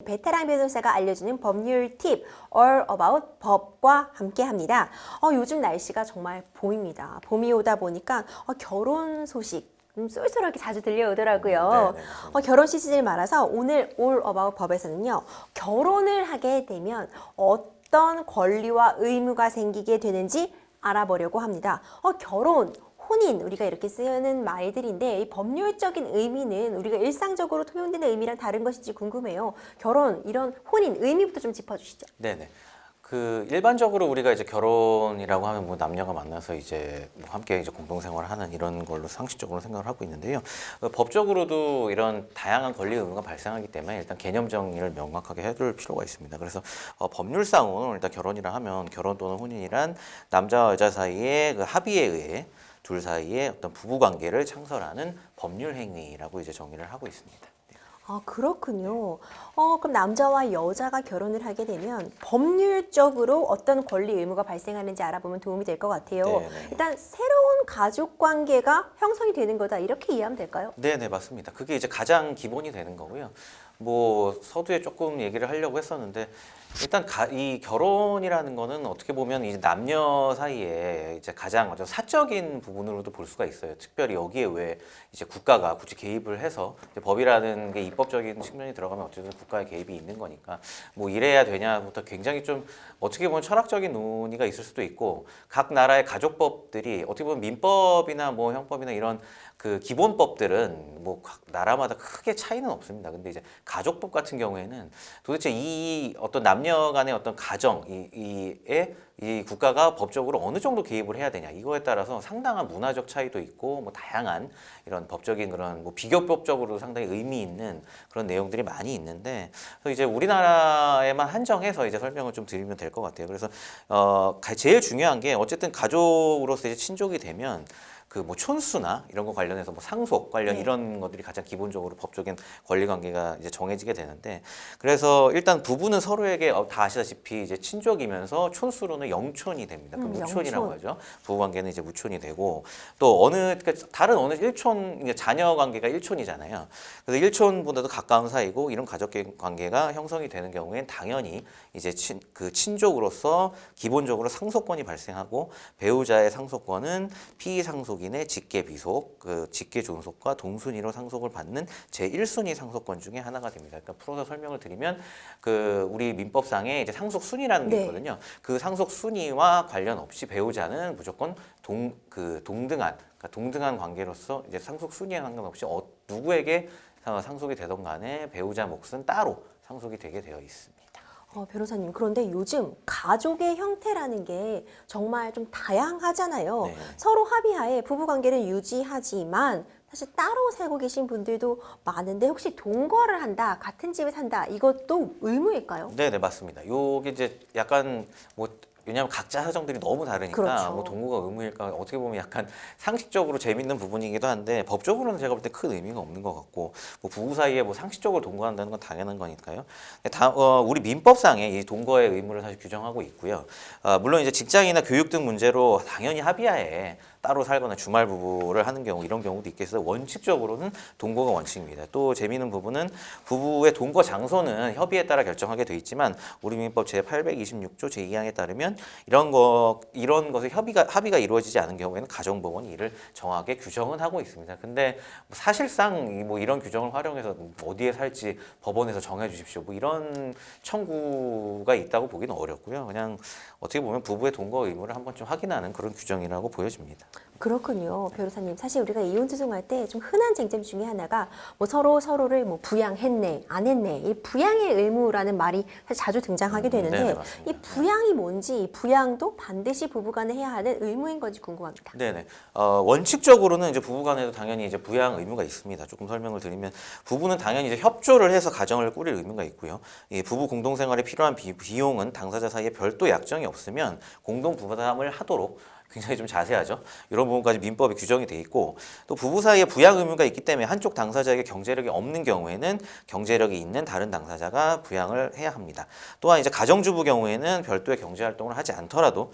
베테랑 변호사가 알려주는 법률 팁 All About 법과 함께합니다. 요즘 날씨가 정말 봄입니다. 봄이 오다 보니까 결혼 소식 쏠쏠하게 자주 들려오더라고요. 결혼 시즌을 말아서 오늘 All About 법에서는요. 결혼을 하게 되면 어떤 권리와 의무가 생기게 되는지 알아보려고 합니다. 결혼, 혼인, 우리가 이렇게 쓰는 말들인데 이 법률적인 의미는 우리가 일상적으로 통용되는 의미랑 다른 것인지 궁금해요. 결혼, 이런 혼인, 의미부터 좀 짚어주시죠. 네네. 일반적으로 우리가 이제 결혼이라고 하면 뭐 남녀가 만나서 이제 뭐 함께 이제 공동생활을 하는 이런 걸로 상식적으로 생각을 하고 있는데요. 법적으로도 이런 다양한 권리 의무가 발생하기 때문에 일단 개념 정의를 명확하게 해둘 필요가 있습니다. 그래서 법률상으로 일단 결혼이라 하면 결혼 또는 혼인이란 남자와 여자 사이의 그 합의에 의해 둘 사이의 어떤 부부 관계를 창설하는 법률 행위라고 이제 정의를 하고 있습니다. 그렇군요. 그럼 남자와 여자가 결혼을 하게 되면 법률적으로 어떤 권리 의무가 발생하는지 알아보면 도움이 될 것 같아요. 네네. 일단 새로운 가족 관계가 형성이 되는 거다, 이렇게 이해하면 될까요? 네네, 맞습니다. 그게 이제 가장 기본이 되는 거고요. 뭐 서두에 조금 얘기를 하려고 했었는데 일단 이 결혼이라는 거는 어떻게 보면 이제 남녀 사이에 이제 가장 어떤 사적인 부분으로도 볼 수가 있어요. 특별히 여기에 왜 이제 국가가 굳이 개입을 해서 이제 법이라는 게 입법적인 측면이 들어가면 어쨌든 국가의 개입이 있는 거니까 뭐 이래야 되냐부터 굉장히 좀 어떻게 보면 철학적인 논의가 있을 수도 있고 각 나라의 가족법들이 어떻게 보면 민법이나 뭐 형법이나 이런 그 기본법들은 뭐 각 나라마다 크게 차이는 없습니다. 근데 이제 가족법 같은 경우에는 도대체 이 어떤 남녀 간의 어떤 가정 이 국가가 법적으로 어느 정도 개입을 해야 되냐 이거에 따라서 상당한 문화적 차이도 있고 뭐 다양한 이런 법적인 그런 뭐 비교법적으로 상당히 의미 있는 그런 내용들이 많이 있는데 그래서 이제 우리나라에만 한정해서 이제 설명을 좀 드리면 될 것 같아요. 그래서 제일 중요한 게 어쨌든 가족으로서 이제 친족이 되면 그 뭐 촌수나 이런 거 관련해서 뭐 상속 관련 네. 이런 것들이 가장 기본적으로 법적인 권리 관계가 이제 정해지게 되는데 그래서 일단 부부는 서로에게 다 아시다시피 이제 친족이면서 촌수로는 영촌이 됩니다. 그 무촌이라고 영촌. 하죠. 부부 관계는 이제 무촌이 되고 또 그러니까 다른 어느 일촌 이제 자녀 관계가 일촌이잖아요. 그래서 일촌보다도 가까운 사이고 이런 가족 관계가 형성이 되는 경우엔 당연히 이제 친족으로서 기본적으로 상속권이 발생하고 배우자의 상속권은 피의 상속인의 직계 비속, 그 직계 존속과 동순위로 상속을 받는 제1순위 상속권 중에 하나가 됩니다. 그러니까 풀어서 설명을 드리면 그 우리 민법상에 이제 상속 순위라는 게 네. 있거든요. 그 상속 순위와 관련 없이 배우자는 무조건 동등한 그러니까 동등한 관계로서 이제 상속 순위에 상관없이 누구에게 상속이 되던 간에 배우자 몫은 따로 상속이 되게 되어 있습니다. 변호사님, 그런데 요즘 가족의 형태라는 게 정말 좀 다양하잖아요. 네. 서로 합의하에 부부관계를 유지하지만 사실 따로 살고 계신 분들도 많은데 혹시 동거를 한다, 같은 집에 산다, 이것도 의무일까요? 네, 맞습니다. 요게 이제 약간 뭐 왜냐하면 각자 사정들이 너무 다르니까 그렇죠. 뭐 동거가 의무일까 어떻게 보면 약간 상식적으로 재밌는 부분이기도 한데 법적으로는 제가 볼 때 큰 의미가 없는 것 같고 뭐 부부 사이에 뭐 상식적으로 동거한다는 건 당연한 거니까요. 우리 민법상에 이 동거의 의무를 사실 규정하고 있고요. 물론 이제 직장이나 교육 등 문제로 당연히 합의하에 따로 살거나 주말 부부를 하는 경우 이런 경우도 있겠어요. 원칙적으로는 동거가 원칙입니다. 또 재미있는 부분은 부부의 동거 장소는 협의에 따라 결정하게 돼 있지만 우리 민법 제826조 제2항에 따르면 이런 것에 합의가 이루어지지 않은 경우에는 가정법원이 이를 정하게 규정은 하고 있습니다. 근데 사실상 뭐 이런 규정을 활용해서 어디에 살지 법원에서 정해 주십시오. 뭐 이런 청구가 있다고 보기는 어렵고요. 그냥 어떻게 보면 부부의 동거 의무를 한번 좀 확인하는 그런 규정이라고 보여집니다. 그렇군요, 변호사님. 사실 우리가 이혼 소송할 때 좀 흔한 쟁점 중에 하나가 뭐 서로를 뭐 부양했네, 안 했네, 이 부양의 의무라는 말이 사실 자주 등장하게 되는데 네네, 이 맞습니다. 부양이 뭔지, 이 부양도 반드시 부부간에 해야 하는 의무인 건지 궁금합니다. 네네. 원칙적으로는 이제 부부간에도 당연히 이제 부양 의무가 있습니다. 조금 설명을 드리면 부부는 당연히 이제 협조를 해서 가정을 꾸릴 의무가 있고요. 이 부부 공동생활에 필요한 비용은 당사자 사이에 별도 약정이 없으면 공동 부담을 하도록 굉장히 좀 자세하죠. 이런 부분까지 민법에 규정이 돼 있고 또 부부 사이에 부양 의무가 있기 때문에 한쪽 당사자에게 경제력이 없는 경우에는 경제력이 있는 다른 당사자가 부양을 해야 합니다. 또한 이제 가정주부 경우에는 별도의 경제 활동을 하지 않더라도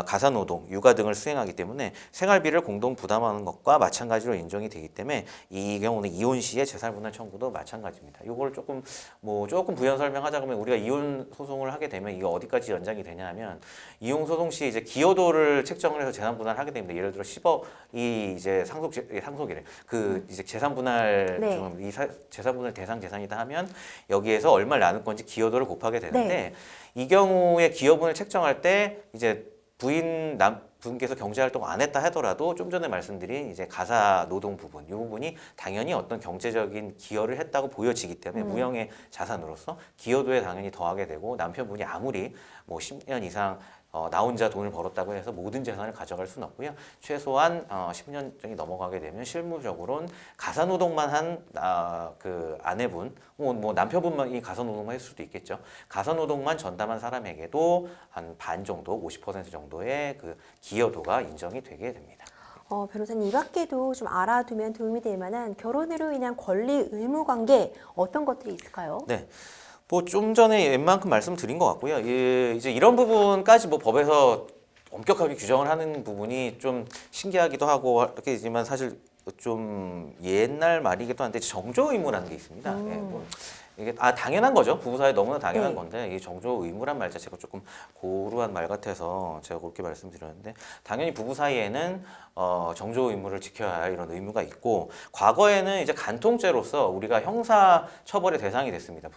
가사노동, 육아 등을 수행하기 때문에 생활비를 공동 부담하는 것과 마찬가지로 인정이 되기 때문에 이 경우는 이혼 시에 재산분할 청구도 마찬가지입니다. 이걸 조금 부연 설명하자 그러면 우리가 이혼 소송을 하게 되면 이게 어디까지 연장이 되냐면 이혼 소송 시 이제 기여도를 책정을 해서 재산 분할을 하게 됩니다. 예를 들어 10억이 이제 상속이래. 그 이제 재산 분할 네. 재산 분할 대상 재산이다 하면 여기에서 얼마를 나눌 건지 기여도를 곱하게 되는데 이 경우에 기여분을 책정할 때 이제 분께서 경제 활동 안 했다 하더라도 좀 전에 말씀드린 이제 가사 노동 부분, 이 부분이 당연히 어떤 경제적인 기여를 했다고 보여지기 때문에 무형의 자산으로서 기여도에 당연히 더하게 되고 남편분이 아무리 뭐 10년 이상 나 혼자 돈을 벌었다고 해서 모든 재산을 가져갈 수는 없고요. 최소한 10년 정이 넘어가게 되면 실무적으로는 가사노동만 한 그 아내분, 뭐 남편분만 이 가사노동만 했을 수도 있겠죠. 가사노동만 전담한 사람에게도 한 반 정도, 50% 정도의 그 기여도가 인정이 되게 됩니다. 변호사님 이 밖에도 좀 알아두면 도움이 될 만한 결혼으로 인한 권리 의무 관계 어떤 것들이 있을까요? 네. 뭐 좀 전에 웬만큼 말씀드린 것 같고요. 이제 이런 부분까지 뭐 법에서 엄격하게 규정을 하는 부분이 좀 신기하기도 하고 이렇게지만 사실 좀 옛날 말이기도 한데 정조 의무라는 게 있습니다. 예, 뭐 이게 당연한 거죠. 부부사이 너무나 당연한 네. 건데 이 정조 의무란 말 자체가 조금 고루한 말 같아서 제가 그렇게 말씀드렸는데 당연히 부부 사이에는 정조 의무를 지켜야 할 이런 의무가 있고 과거에는 이제 간통죄로서 우리가 형사 처벌의 대상이 됐습니다.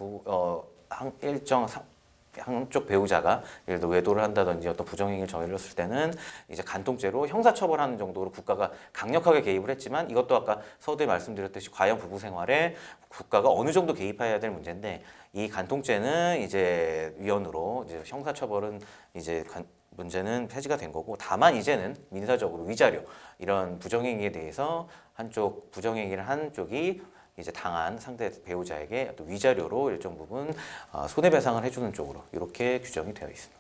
한쪽 배우자가 예를 들어 외도를 한다든지 어떤 부정행위를 저질렀을 때는 이제 간통죄로 형사처벌하는 정도로 국가가 강력하게 개입을 했지만 이것도 아까 서두에 말씀드렸듯이 과연 부부 생활에 국가가 어느 정도 개입해야 될 문제인데 이 간통죄는 이제 위헌으로 이제 형사처벌은 이제 문제는 폐지가 된 거고 다만 이제는 민사적으로 위자료 이런 부정행위에 대해서 한쪽 부정행위를 한 쪽이 이제 당한 상대 배우자에게 어떤 위자료로 일정 부분 손해배상을 해주는 쪽으로 이렇게 규정이 되어 있습니다.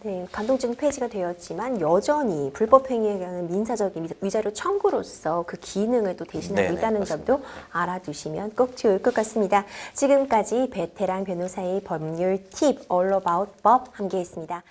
네, 간통죄는 폐지가 되었지만 여전히 불법 행위에 관한 민사적인 위자료 청구로서 그 기능을 또 대신하고 네네, 있다는 맞습니다. 점도 알아두시면 꼭 좋을 것 같습니다. 지금까지 베테랑 변호사의 법률 팁 All About 법 함께했습니다.